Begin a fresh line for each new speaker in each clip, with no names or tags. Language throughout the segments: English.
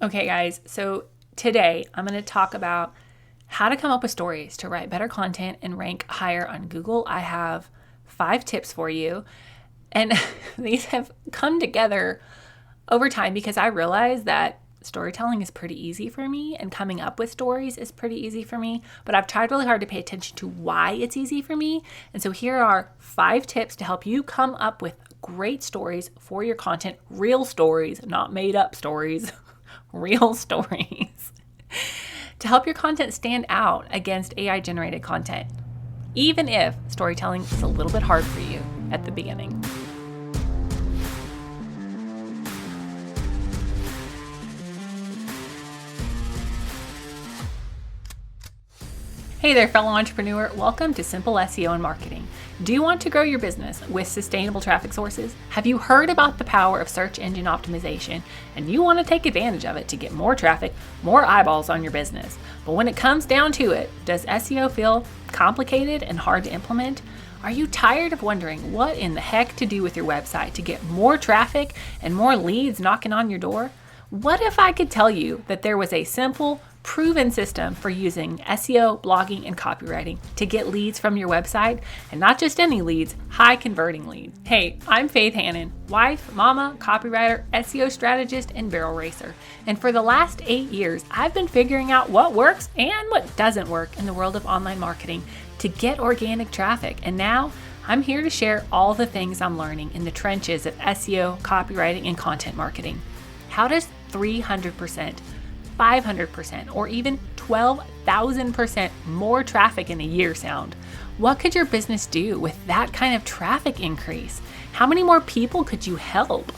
Okay, guys, so today I'm going to talk about how to come up with stories to write better content and rank higher on Google. I have 5 tips for you, and these have come together over time because I realized that storytelling is pretty easy for me and coming up with stories is pretty easy for me, but I've tried really hard to pay attention to why it's easy for me. And so here are 5 tips to help you come up with great stories for your content, real stories, not made up stories. Real stories to help your content stand out against AI generated content, even if storytelling is a little bit hard for you at the beginning. Hey there, fellow entrepreneur. Welcome to Simple SEO and Marketing. Do you want to grow your business with sustainable traffic sources? Have you heard about the power of search engine optimization and you want to take advantage of it to get more traffic, more eyeballs on your business? But when it comes down to it, does SEO feel complicated and hard to implement? Are you tired of wondering what in the heck to do with your website to get more traffic and more leads knocking on your door? What if I could tell you that there was a simple, proven system for using SEO, blogging, and copywriting to get leads from your website, and not just any leads, high converting leads. Hey, I'm Faith Hannon, wife, mama, copywriter, SEO strategist, and barrel racer. And for the last 8 years, I've been figuring out what works and what doesn't work in the world of online marketing to get organic traffic. And now I'm here to share all the things I'm learning in the trenches of SEO, copywriting, and content marketing. How does 300%, 500%, or even 12,000% more traffic in a year sound? What could your business do with that kind of traffic increase? How many more people could you help?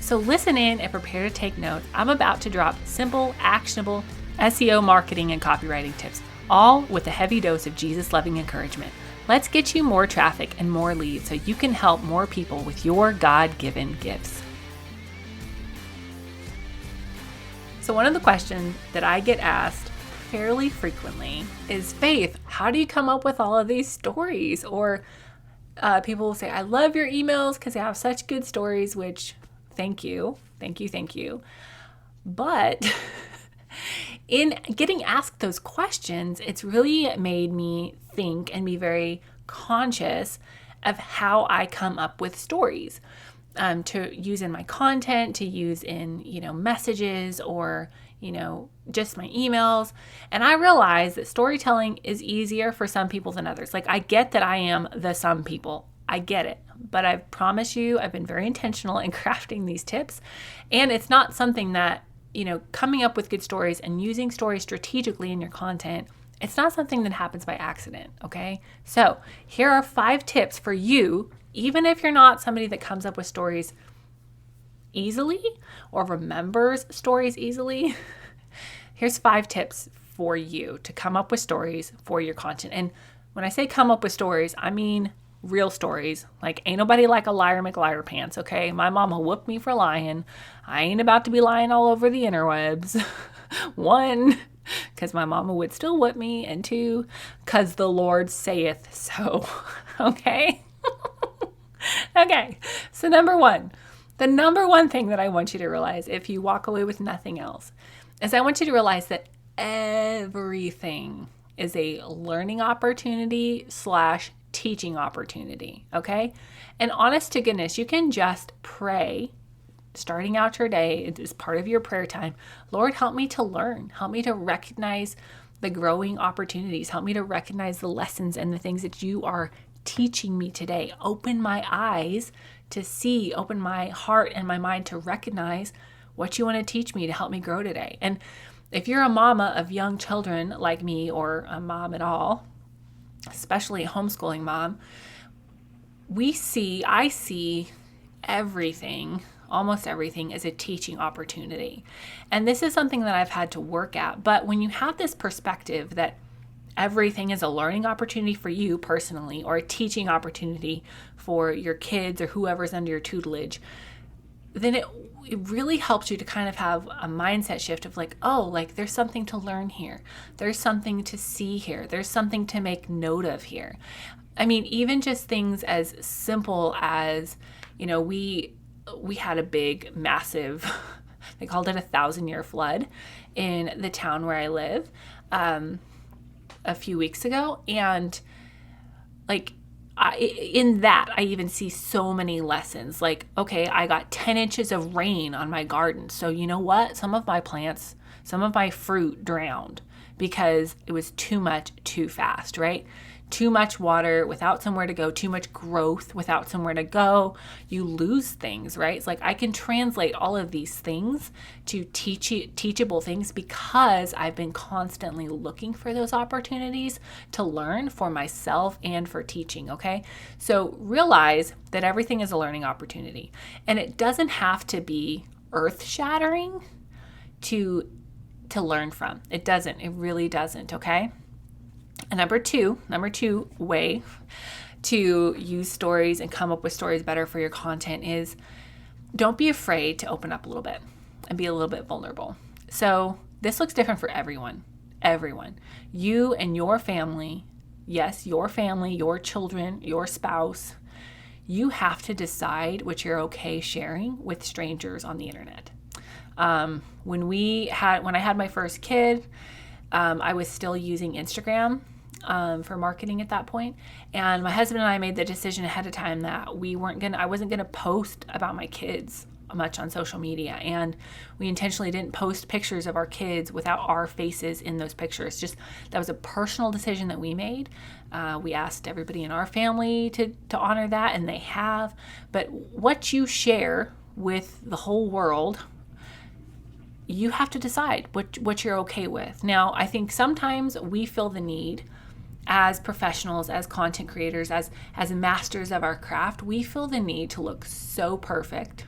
So listen in and prepare to take notes. I'm about to drop simple, actionable SEO marketing and copywriting tips, all with a heavy dose of Jesus-loving encouragement. Let's get you more traffic and more leads so you can help more people with your God-given gifts. So one of the questions that I get asked fairly frequently is, Faith, how do you come up with all of these stories? Or people will say, I love your emails because they have such good stories, which thank you. But in getting asked those questions, it's really made me think and be very conscious of how I come up with stories. To use in my content, to use in, messages or, just my emails. And I realize that storytelling is easier for some people than others. Like, I get that I am the some people. I get it. But I promise you, I've been very intentional in crafting these tips. And it's not something that, coming up with good stories and using stories strategically in your content, it's not something that happens by accident, okay? So here are 5 tips for you. Even if you're not somebody that comes up with stories easily or remembers stories easily, here's 5 tips for you to come up with stories for your content. And when I say come up with stories, I mean real stories. Like, ain't nobody like a liar McLiar pants, okay? My mama whooped me for lying. I ain't about to be lying all over the interwebs. 1, because my mama would still whip me, and 2, because the Lord saith so, okay? Okay, so the number one thing that I want you to realize, if you walk away with nothing else, is I want you to realize that everything is a learning opportunity / teaching opportunity, okay? And honest to goodness, you can just pray, starting out your day, it is part of your prayer time. Lord, help me to learn. Help me to recognize the growing opportunities. Help me to recognize the lessons and the things that you are teaching me today. Open my eyes to see, open my heart and my mind to recognize what you want to teach me to help me grow today. And if you're a mama of young children like me, or a mom at all, especially a homeschooling mom, I see everything, almost everything, as a teaching opportunity. And this is something that I've had to work at. But when you have this perspective that everything is a learning opportunity for you personally, or a teaching opportunity for your kids or whoever's under your tutelage, then it really helps you to kind of have a mindset shift of like, oh, like there's something to learn here. There's something to see here. There's something to make note of here. I mean, even just things as simple as, we had a big, massive They called it a 1,000-year flood in the town where I live a few weeks ago. And like, in that, I even see so many lessons. Like, okay, I got 10 inches of rain on my garden. So you know what? Some of my plants, some of my fruit drowned because it was too much too fast, right? Too much water without somewhere to go, too much growth without somewhere to go. You lose things, right? It's like I can translate all of these things to teachable things because I've been constantly looking for those opportunities to learn for myself and for teaching, okay? So realize that everything is a learning opportunity, and it doesn't have to be earth-shattering to learn from. It doesn't. It really doesn't, okay? And number two way to use stories and come up with stories better for your content is don't be afraid to open up a little bit and be a little bit vulnerable. So this looks different for everyone. You and your family, yes, your family, your children, your spouse, you have to decide what you're okay sharing with strangers on the internet. When I had my first kid, I was still using Instagram for marketing at that point. And my husband and I made the decision ahead of time that I wasn't gonna post about my kids much on social media. And we intentionally didn't post pictures of our kids without our faces in those pictures. Just, that was a personal decision that we made. We asked everybody in our family to honor that, and they have. But what you share with the whole world, you have to decide what you're okay with. Now, I think sometimes we feel the need as professionals, as content creators, as masters of our craft, we feel the need to look so perfect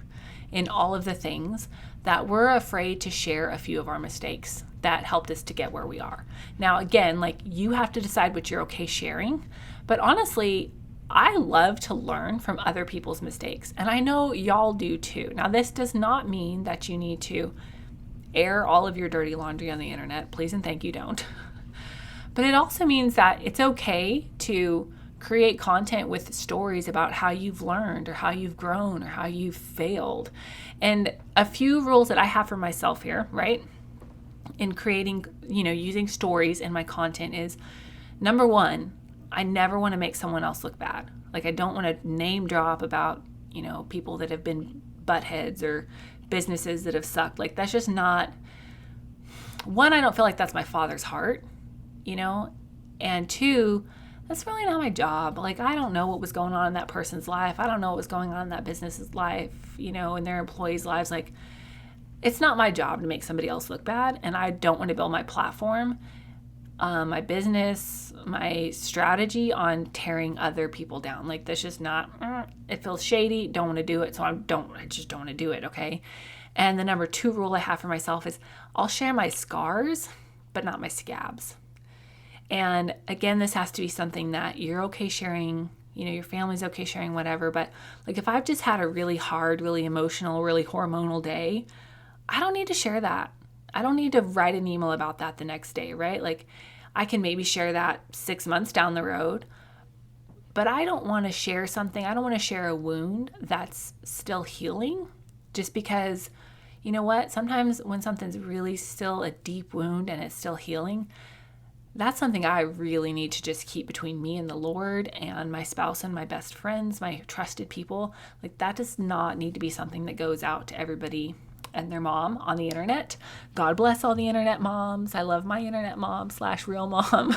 in all of the things that we're afraid to share a few of our mistakes that helped us to get where we are. Now, again, like, you have to decide what you're okay sharing, but honestly, I love to learn from other people's mistakes, and I know y'all do too. Now, this does not mean that you need to air all of your dirty laundry on the internet. Please and thank you, don't. But it also means that it's okay to create content with stories about how you've learned or how you've grown or how you've failed. And a few rules that I have for myself here, right, in creating, using stories in my content is, number one, I never want to make someone else look bad. Like, I don't want to name drop about, people that have been butt heads or businesses that have sucked. Like, that's just not, one, I don't feel like that's my Father's heart, and two, that's really not my job. Like, I don't know what was going on in that person's life. I don't know what was going on in that business's life, and their employees' lives. Like, it's not my job to make somebody else look bad, and I don't want to build my platform, my business, my strategy on tearing other people down. Like, that's just not, it feels shady, don't want to do it, so I just don't want to do it, okay? And the number two rule I have for myself is I'll share my scars, but not my scabs. And again, this has to be something that you're okay sharing, your family's okay sharing, whatever. But like, if I've just had a really hard, really emotional, really hormonal day, I don't need to share that. I don't need to write an email about that the next day, right? Like, I can maybe share that 6 months down the road, but I don't want to share something. I don't want to share a wound that's still healing, just because, you know what? Sometimes when something's really still a deep wound and it's still healing, that's something I really need to just keep between me and the Lord and my spouse and my best friends, my trusted people. Like, that does not need to be something that goes out to everybody and their mom on the internet. God bless all the internet moms. I love my internet mom / real mom.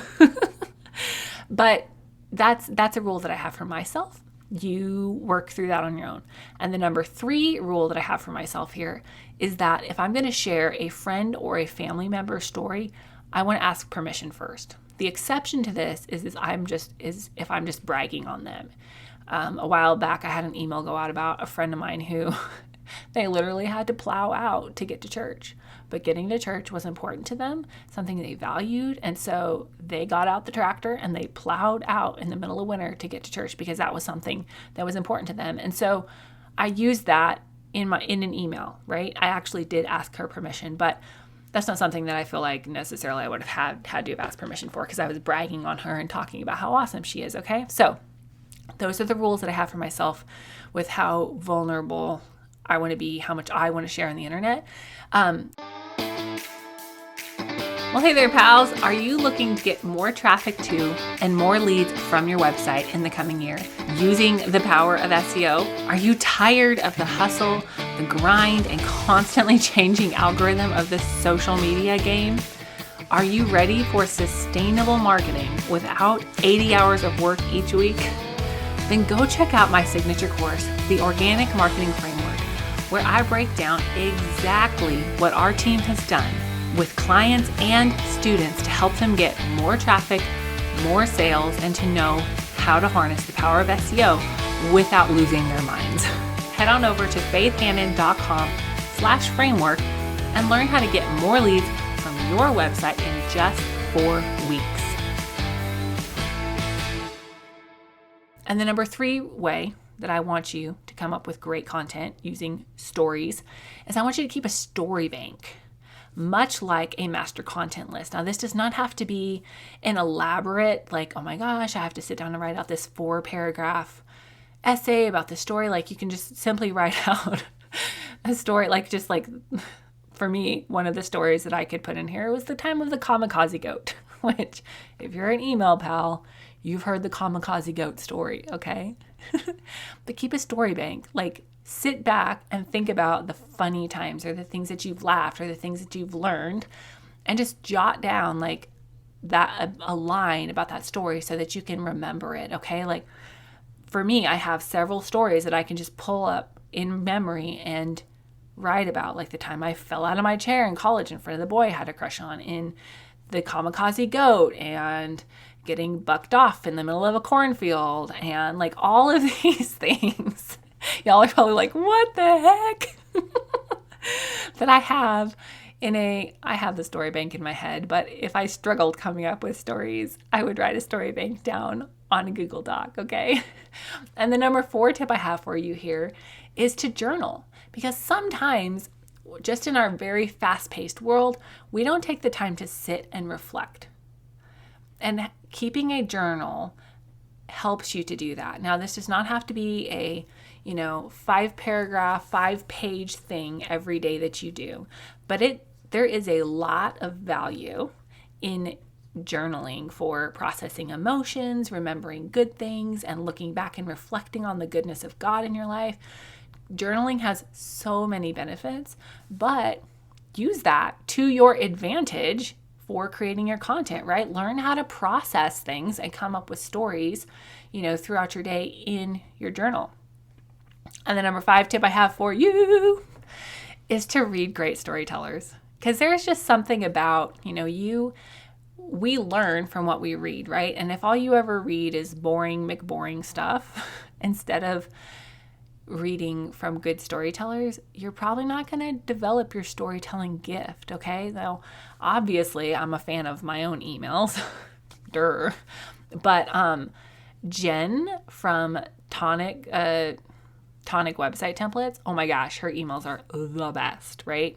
But that's a rule that I have for myself. You work through that on your own. And the number 3 rule that I have for myself here is that if I'm going to share a friend or a family member story, I want to ask permission first. The exception to this is if I'm just bragging on them. A while back, I had an email go out about a friend of mine who they literally had to plow out to get to church. But getting to church was important to them, something they valued. And so they got out the tractor and they plowed out in the middle of winter to get to church because that was something that was important to them. And so I used that in an email, right? I actually did ask her permission, but that's not something that I feel like necessarily I would have had to have asked permission for, because I was bragging on her and talking about how awesome she is, okay? So those are the rules that I have for myself with how vulnerable I want to be, how much I want to share on the internet. Well, hey there, pals. Are you looking to get more traffic to and more leads from your website in the coming year using the power of SEO? Are you tired of the hustle, the grind, and constantly changing algorithm of the social media game? Are you ready for sustainable marketing without 80 hours of work each week? Then go check out my signature course, The Organic Marketing Framework, where I break down exactly what our team has done with clients and students to help them get more traffic, more sales, and to know how to harness the power of SEO without losing their minds. Head on over to faithhannon.com/framework and learn how to get more leads from your website in just 4 weeks. And the number 3 way that I want you to come up with great content using stories is I want you to keep a story bank, much like a master content list. Now, this does not have to be an elaborate, like, oh my gosh, I have to sit down and write out this 4-paragraph essay about the story. Like, you can just simply write out a story, just like for me, one of the stories that I could put in here was the time of the kamikaze goat, which if you're an email pal, you've heard the kamikaze goat story, okay? But keep a story bank. Like, sit back and think about the funny times or the things that you've laughed or the things that you've learned, and just jot down like that a line about that story so that you can remember it, okay? Like, for me, I have several stories that I can just pull up in memory and write about, like the time I fell out of my chair in college in front of the boy I had a crush on, in the kamikaze goat, and getting bucked off in the middle of a cornfield, and like all of these things. Y'all are probably like, what the heck? That I have the story bank in my head, but if I struggled coming up with stories, I would write a story bank down on a Google Doc, okay? And the number 4 tip I have for you here is to journal, because sometimes, just in our very fast-paced world, we don't take the time to sit and reflect. And keeping a journal helps you to do that. Now, this does not have to be a 5-paragraph, 5-page thing every day that you do, but there is a lot of value in journaling for processing emotions, remembering good things, and looking back and reflecting on the goodness of God in your life. Journaling has so many benefits, but use that to your advantage for creating your content, right? Learn how to process things and come up with stories, throughout your day in your journal. And the number 5 tip I have for you is to read great storytellers, because there's just something about, we learn from what we read, right? And if all you ever read is boring McBoring stuff, instead of reading from good storytellers, you're probably not going to develop your storytelling gift, okay? Now, obviously, I'm a fan of my own emails, but Jen from Tonic website templates, oh my gosh, her emails are the best, right?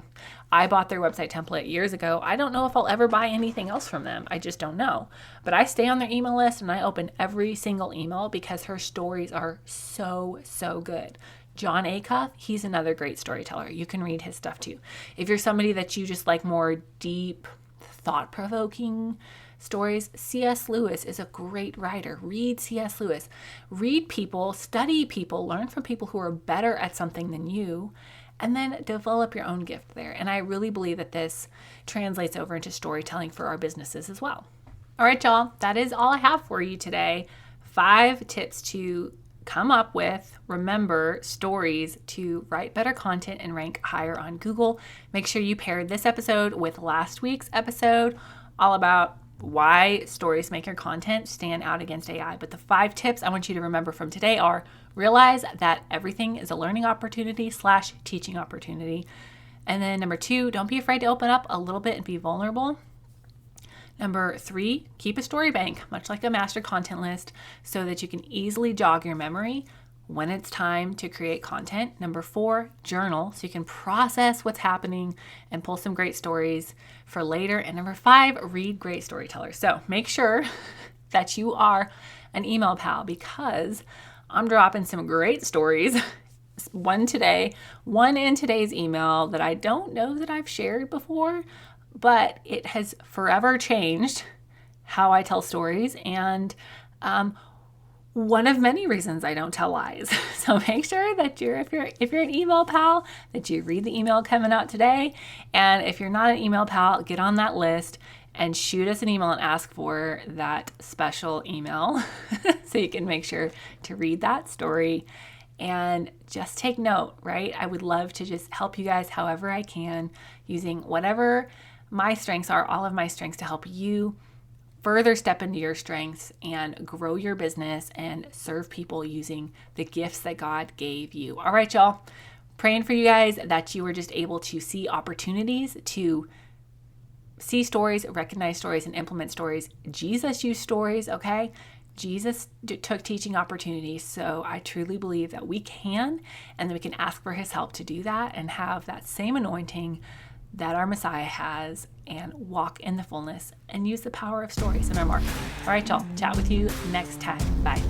I bought their website template years ago. I don't know if I'll ever buy anything else from them. I just don't know. But I stay on their email list and I open every single email because her stories are so, so good. John Acuff, he's another great storyteller. You can read his stuff too. If you're somebody that you just like more deep, thought-provoking stories, C.S. Lewis is a great writer. Read C.S. Lewis. Read people, study people, learn from people who are better at something than you, and then develop your own gift there. And I really believe that this translates over into storytelling for our businesses as well. All right, y'all, that is all I have for you today. 5 tips to come up with, remember, stories to write better content and rank higher on Google. Make sure you pair this episode with last week's episode, all about why stories make your content stand out against AI. But the 5 tips I want you to remember from today are: realize that everything is a learning opportunity / teaching opportunity. And then number 2, don't be afraid to open up a little bit and be vulnerable. Number 3, keep a story bank, much like a master content list, so that you can easily jog your memory when it's time to create content. Number 4, journal, so you can process what's happening and pull some great stories for later. And number 5, read great storytellers. So make sure that you are an email pal, because I'm dropping some great stories, one today, one in today's email that I don't know that I've shared before, but it has forever changed how I tell stories, and one of many reasons I don't tell lies. So make sure that if you're an email pal, that you read the email coming out today. And if you're not an email pal, get on that list and shoot us an email and ask for that special email so you can make sure to read that story and just take note, right? I would love to just help you guys however I can, using whatever my strengths are, all of my strengths, to help you further step into your strengths and grow your business and serve people using the gifts that God gave you. All right, y'all. Praying for you guys that you were just able to see opportunities to see stories, recognize stories, and implement stories. Jesus used stories, okay? Jesus took teaching opportunities. So I truly believe that we can, and that we can ask for his help to do that and have that same anointing that our Messiah has, and walk in the fullness and use the power of stories in our marketing. All right, y'all. Chat with you next time. Bye.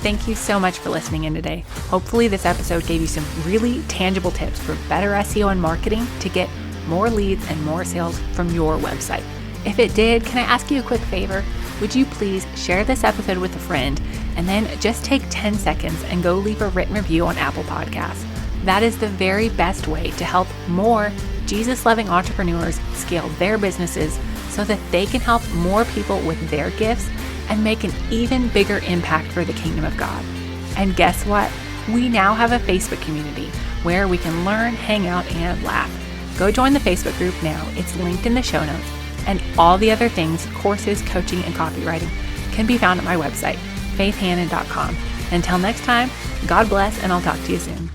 Thank you so much for listening in today. Hopefully this episode gave you some really tangible tips for better SEO and marketing to get more leads and more sales from your website. If it did, can I ask you a quick favor? Would you please share this episode with a friend, and then just take 10 seconds and go leave a written review on Apple Podcasts. That is the very best way to help more Jesus-loving entrepreneurs scale their businesses so that they can help more people with their gifts and make an even bigger impact for the kingdom of God. And guess what? We now have a Facebook community where we can learn, hang out, and laugh. Go join the Facebook group now. It's linked in the show notes. And all the other things, courses, coaching, and copywriting, can be found at my website, faithhannon.com. Until next time, God bless, and I'll talk to you soon.